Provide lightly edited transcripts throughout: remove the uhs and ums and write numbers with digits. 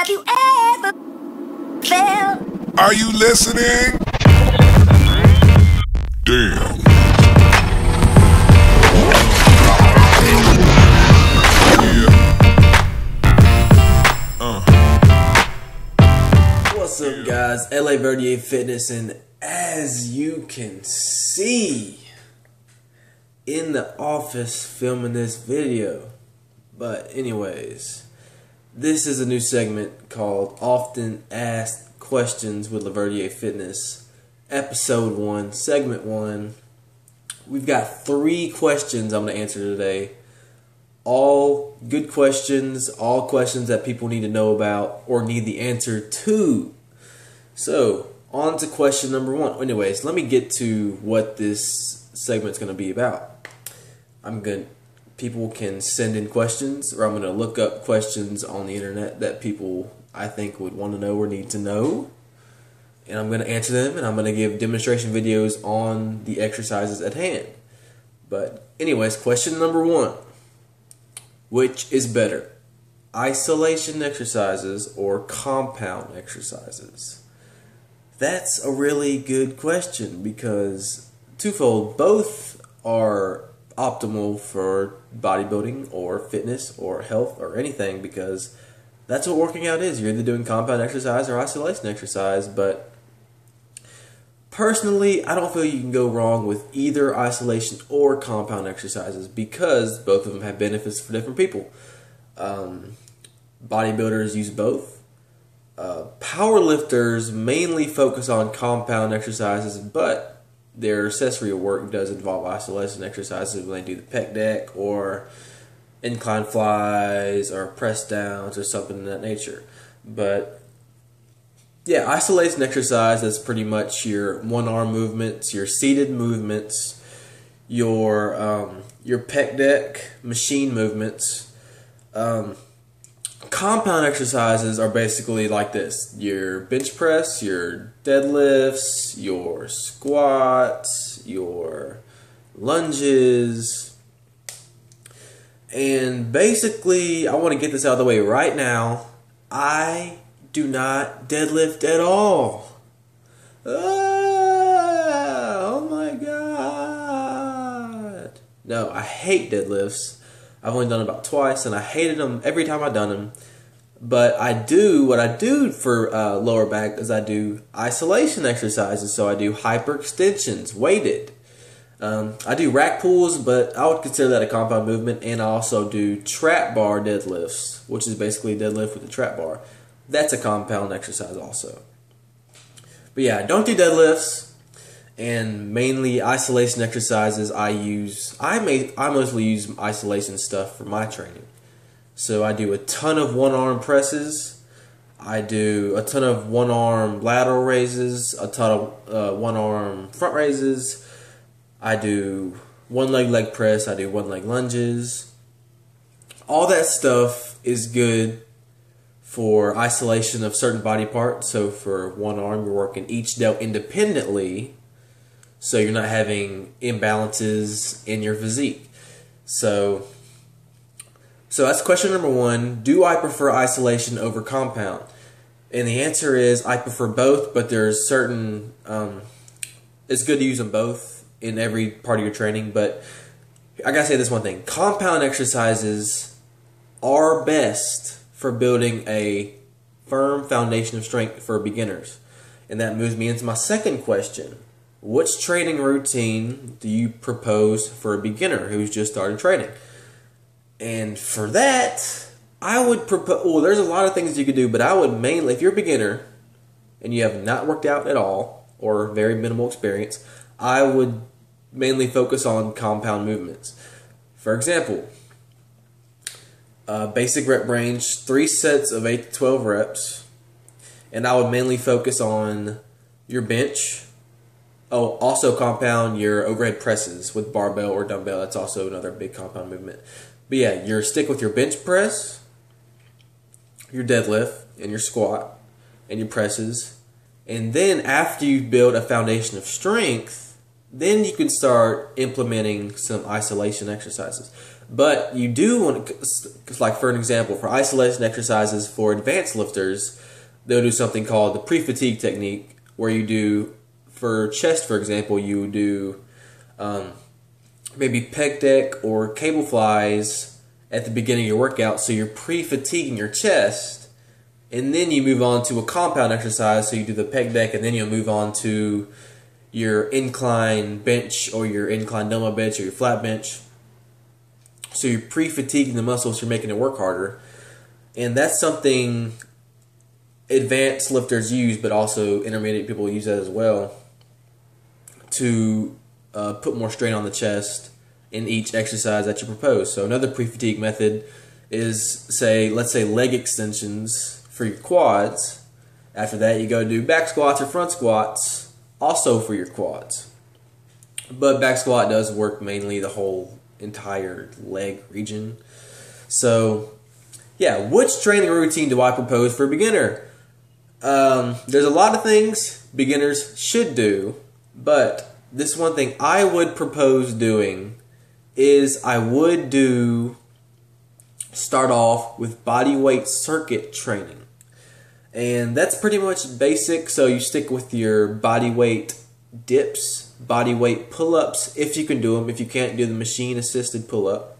Have you ever felt? Are you listening? Damn. What's up, guys? LA Verdier Fitness, and as you can see, in the office filming this video. But anyways, this is a new segment called Often Asked Questions with LaVerdier Fitness, Episode 1, Segment 1. We've got 3 questions I'm going to answer today. All good questions, all questions that people need to know about or need the answer to. So, on to question number 1. Anyways, let me get to what this segment's going to be about. People can send in questions, or I'm going to look up questions on the internet that people I think would want to know or need to know. And I'm going to answer them, and I'm going to give demonstration videos on the exercises at hand. But anyways, question number 1. Which is better, isolation exercises or compound exercises? That's a really good question because twofold, both are optimal for bodybuilding or fitness or health or anything, because that's what working out is. You're either doing compound exercise or isolation exercise. But personally, I don't feel you can go wrong with either isolation or compound exercises because both of them have benefits for different people. Bodybuilders use both. Powerlifters mainly focus on compound exercises, but their accessory work does involve isolation exercises when they do the pec deck or incline flies or press downs or something of that nature. But yeah, isolation exercise is pretty much your one-arm movements, your seated movements, your pec deck machine movements. Compound exercises are basically like this: your bench press, your deadlifts, your squats, your lunges. And basically, I want to get this out of the way right now. I do not deadlift at all. Oh my god. No, I hate deadlifts. I've only done it about twice, and I hated them every time I've done them. But what I do for lower back is I do isolation exercises. So I do hyperextensions, weighted. I do rack pulls, but I would consider that a compound movement. And I also do trap bar deadlifts, which is basically a deadlift with a trap bar. That's a compound exercise also. But yeah, don't do deadlifts. And mainly isolation exercises I mostly use isolation stuff for my training. So I do a ton of one-arm presses. I do a ton of one-arm lateral raises, a ton of one-arm front raises. I do one-leg leg press. I do one-leg lunges. All that stuff is good for isolation of certain body parts. So for one arm, you're working each delt independently, so you're not having imbalances in your physique. So that's question number 1. Do I prefer isolation over compound? And the answer is I prefer both, but there's certain... it's good to use them both in every part of your training, but I gotta say this one thing. Compound exercises are best for building a firm foundation of strength for beginners. And that moves me into my second question. Which training routine do you propose for a beginner who's just started training? And for that, I would propose... Well, there's a lot of things you could do, but I would mainly... If you're a beginner and you have not worked out at all or very minimal experience, I would mainly focus on compound movements. For example, basic rep range, 3 sets of 8 to 12 reps. And I would mainly focus on your bench. Oh, also compound your overhead presses with barbell or dumbbell. That's also another big compound movement. But yeah, you're stick with your bench press, your deadlift, and your squat, and your presses. And then after you build a foundation of strength, then you can start implementing some isolation exercises. But you do want to, like for an example, for isolation exercises for advanced lifters, they'll do something called the pre-fatigue technique, where you do, for chest, for example, you do maybe pec deck or cable flies at the beginning of your workout, so you're pre-fatiguing your chest, and then you move on to a compound exercise, so you do the pec deck, and then you'll move on to your incline bench or your incline dumbbell bench or your flat bench. So you're pre-fatiguing the muscles, you're making it work harder. And that's something advanced lifters use, but also intermediate people use that as well, to put more strain on the chest in each exercise that you propose. So another pre-fatigue method is, let's say leg extensions for your quads. After that, you go do back squats or front squats, also for your quads. But back squat does work mainly the whole entire leg region. So yeah, which training routine do I propose for a beginner? There's a lot of things beginners should do, but this one thing I would propose doing is I would start off with body weight circuit training. And that's pretty much basic, so you stick with your body weight dips, body weight pull-ups, if you can do them. If you can't, do the machine-assisted pull-up.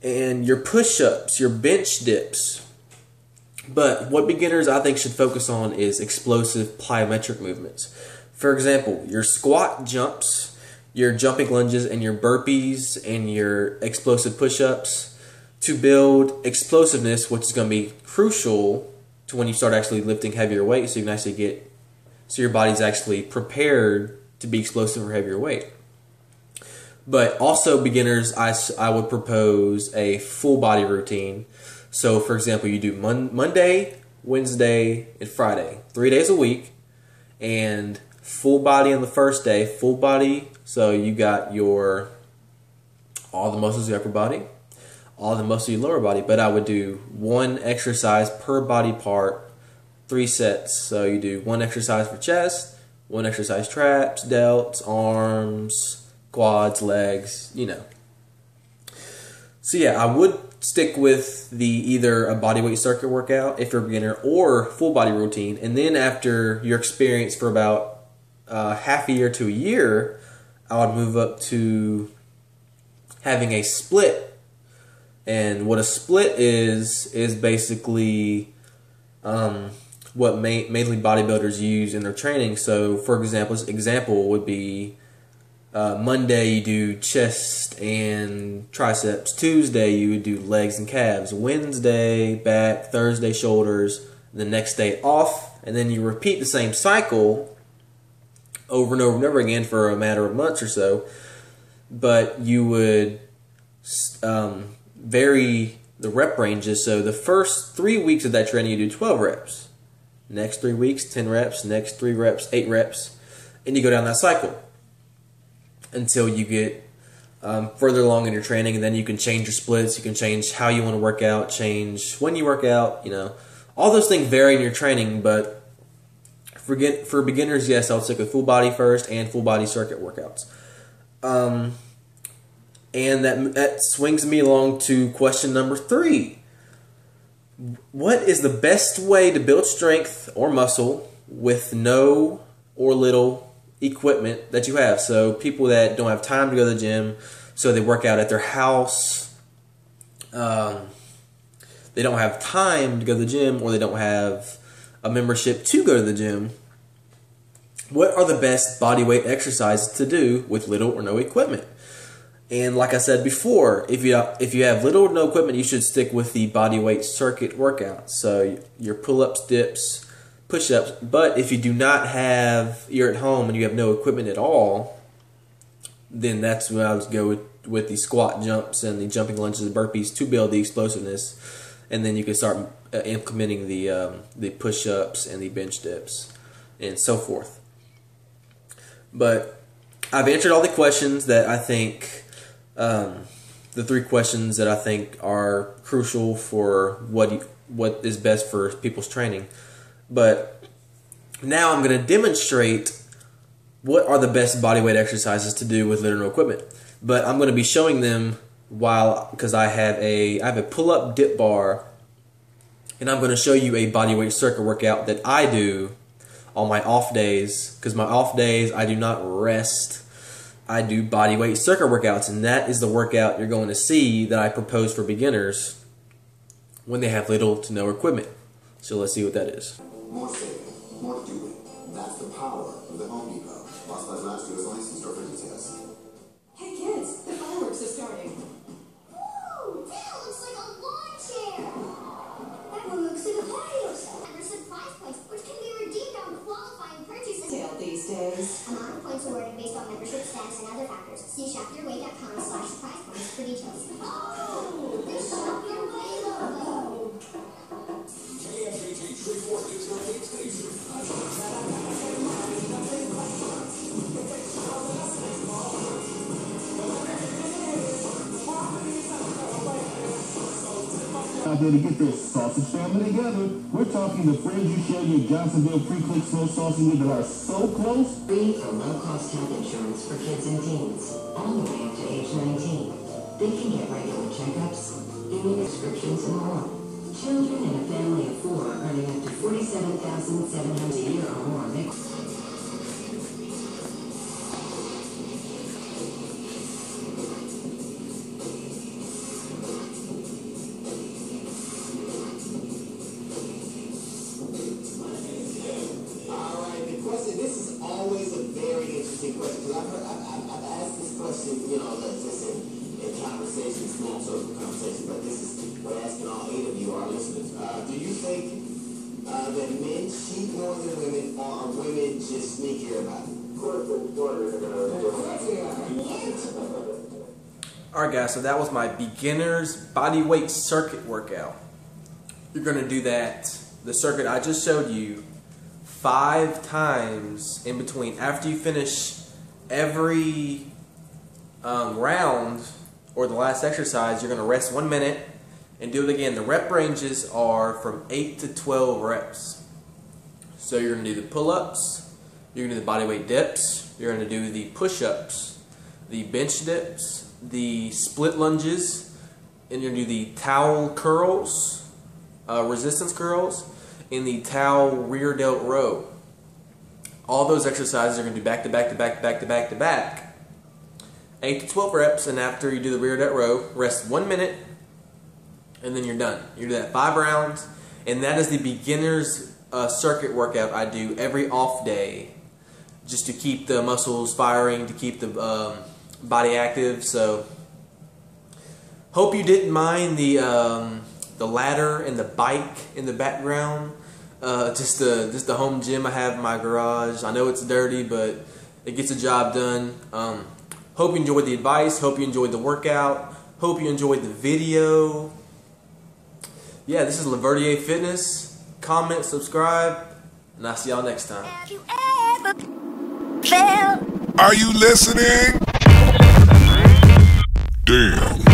And your push-ups, your bench dips. But what beginners, I think, should focus on is explosive plyometric movements. For example, your squat jumps, your jumping lunges, and your burpees, and your explosive push-ups to build explosiveness, which is going to be crucial to when you start actually lifting heavier weight, so you can actually so your body's actually prepared to be explosive for heavier weight. But also beginners, I would propose a full body routine. So for example, you do Monday, Wednesday, and Friday, 3 days a week, and full body on the first day, full body, so you got all the muscles of your upper body, all the muscles of your lower body, but I would do one exercise per body part, 3 sets. So you do one exercise for chest, one exercise traps, delts, arms, quads, legs, So yeah, I would stick with either a bodyweight circuit workout if you're a beginner, or full body routine. And then after your experience for about half a year to a year, I would move up to having a split. And what a split is basically what mainly bodybuilders use in their training. So for example would be Monday you do chest and triceps, Tuesday you would do legs and calves, Wednesday back, Thursday shoulders, the next day off, and then you repeat the same cycle over and over and over again for a matter of months or so. But you would vary the rep ranges. So the first 3 weeks of that training you do 12 reps, next 3 weeks 10 reps, next 3 reps 8 reps, and you go down that cycle until you get further along in your training. And then you can change your splits, you can change how you want to work out, change when you work out, all those things vary in your training. But for beginners, yes, I'll stick with full body first and full body circuit workouts. And that swings me along to question number 3. What is the best way to build strength or muscle with no or little equipment that you have? So people that don't have time to go to the gym, so they work out at their house. They don't have time to go to the gym, or they don't have a membership to go to the gym. What are the best bodyweight exercises to do with little or no equipment? And like I said before, if you have little or no equipment, you should stick with the bodyweight circuit workout. So your pull-ups, dips, push-ups. But if you do not have, you're at home and you have no equipment at all, then that's when I would go with the squat jumps and the jumping lunges and burpees to build the explosiveness. And then you can start implementing the push-ups and the bench dips and so forth. But I've answered all the questions that I think, the 3 questions that I think are crucial for what is best for people's training. But now I'm going to demonstrate what are the best bodyweight exercises to do with little or no equipment. But I'm going to be showing them because I have a pull-up dip bar, and I'm going to show you a bodyweight circuit workout that I do on my off days, because my off days I do not rest. I do bodyweight circuit workouts, and that is the workout you're going to see that I propose for beginners when they have little to no equipment. So let's see what that is. More saving, more doing. That's the power of the Home Depot. Boss Buzz Master is licensed store for details. Hey kids, the fireworks are starting. Ooh, that looks like a lawn chair. That one looks like a patio set. Membership prize points, which can be redeemed on qualifying purchases. Sale these days. Amount of points awarded based on membership status and other factors. See shopyourway.com/prize points for details. Oh, the Shop Your Way logo. Out there to get this sausage family together. We're talking the friends you share your Johnsonville pre-cooked slow sausage with that are so close. Free for low-cost health insurance for kids and teens, all the way up to age 19. They can get regular checkups, immune prescriptions, and more. Children in a family of 4 earning up to $47,700 a year or more. This is always a very interesting question, because I've asked this question, just in conversation, small circle conversation, but this is what I'm asking all 8 of you, our listeners. Do you think that men cheat more than women, or are women just sneakier about it? Alright guys, so that was my beginner's bodyweight circuit workout. You're going to do that, the circuit I just showed you, 5 times in between. After you finish every round or the last exercise, you're going to rest 1 minute and do it again. The rep ranges are from 8 to 12 reps. So you're going to do the pull-ups, you're going to do the bodyweight dips, you're going to do the push-ups, the bench dips, the split lunges, and you're going to do the towel curls, resistance curls, in the towel rear delt row. All those exercises are going to do back to back to back to back to back to back. 8 to 12 reps, and after you do the rear delt row, rest 1 minute, and then you're done. You do that 5 rounds, and that is the beginner's circuit workout I do every off day, just to keep the muscles firing, to keep the body active. So, hope you didn't mind the ladder and the bike in the background. Just the home gym I have in my garage. I know it's dirty, but it gets the job done. Hope you enjoyed the advice. Hope you enjoyed the workout. Hope you enjoyed the video. Yeah, this is Laverdier Fitness. Comment, subscribe, and I'll see y'all next time. Have you ever felt Are you listening? Damn.